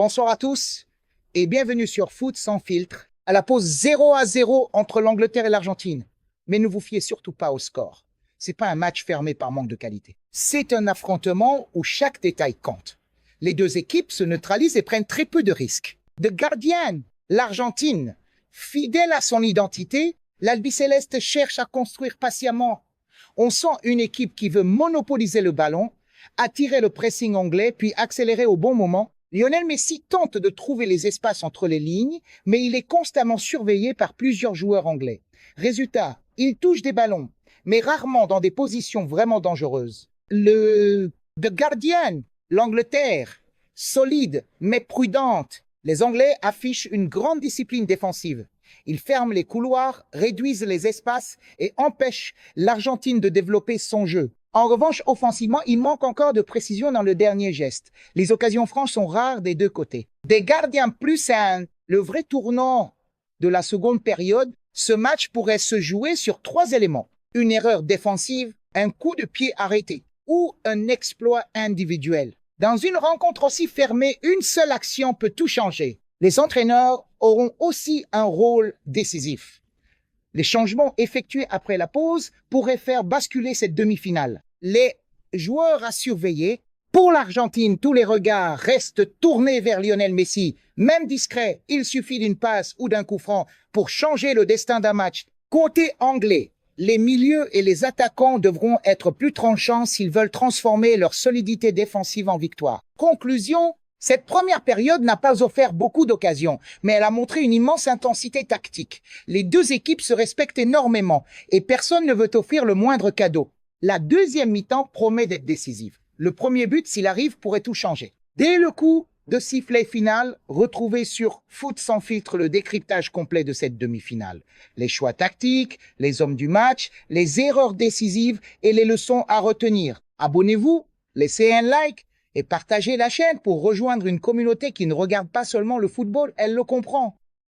Bonsoir à tous et bienvenue sur Foot sans filtre. À la pause 0-0 entre l'Angleterre et l'Argentine. Mais ne vous fiez surtout pas au score. C'est pas un match fermé par manque de qualité. C'est un affrontement où chaque détail compte. Les deux équipes se neutralisent et prennent très peu de risques. The Guardian, l'Argentine, fidèle à son identité, l'Albiceleste cherche à construire patiemment. On sent une équipe qui veut monopoliser le ballon, attirer le pressing anglais, puis accélérer au bon moment. Lionel Messi tente de trouver les espaces entre les lignes, mais il est constamment surveillé par plusieurs joueurs anglais. Résultat, il touche des ballons, mais rarement dans des positions vraiment dangereuses. The Guardian, l'Angleterre, solide mais prudente. Les Anglais affichent une grande discipline défensive. Ils ferment les couloirs, réduisent les espaces et empêchent l'Argentine de développer son jeu. En revanche, offensivement, il manque encore de précision dans le dernier geste. Les occasions franches sont rares des deux côtés. Des gardiens plus sains, le vrai tournant de la seconde période, ce match pourrait se jouer sur 3 éléments. Une erreur défensive, un coup de pied arrêté ou un exploit individuel. Dans une rencontre aussi fermée, une seule action peut tout changer. Les entraîneurs auront aussi un rôle décisif. Les changements effectués après la pause pourraient faire basculer cette demi-finale. Les joueurs à surveiller. Pour l'Argentine, tous les regards restent tournés vers Lionel Messi. Même discret, il suffit d'une passe ou d'un coup franc pour changer le destin d'un match. Côté anglais, les milieux et les attaquants devront être plus tranchants s'ils veulent transformer leur solidité défensive en victoire. Conclusion, cette première période n'a pas offert beaucoup d'occasions, mais elle a montré une immense intensité tactique. Les deux équipes se respectent énormément et personne ne veut offrir le moindre cadeau. La deuxième mi-temps promet d'être décisive. Le premier but, s'il arrive, pourrait tout changer. Dès le coup de sifflet final, retrouvez sur Foot sans filtre le décryptage complet de cette demi-finale. Les choix tactiques, les hommes du match, les erreurs décisives et les leçons à retenir. Abonnez-vous, laissez un like et partagez la chaîne pour rejoindre une communauté qui ne regarde pas seulement le football, elle le comprend.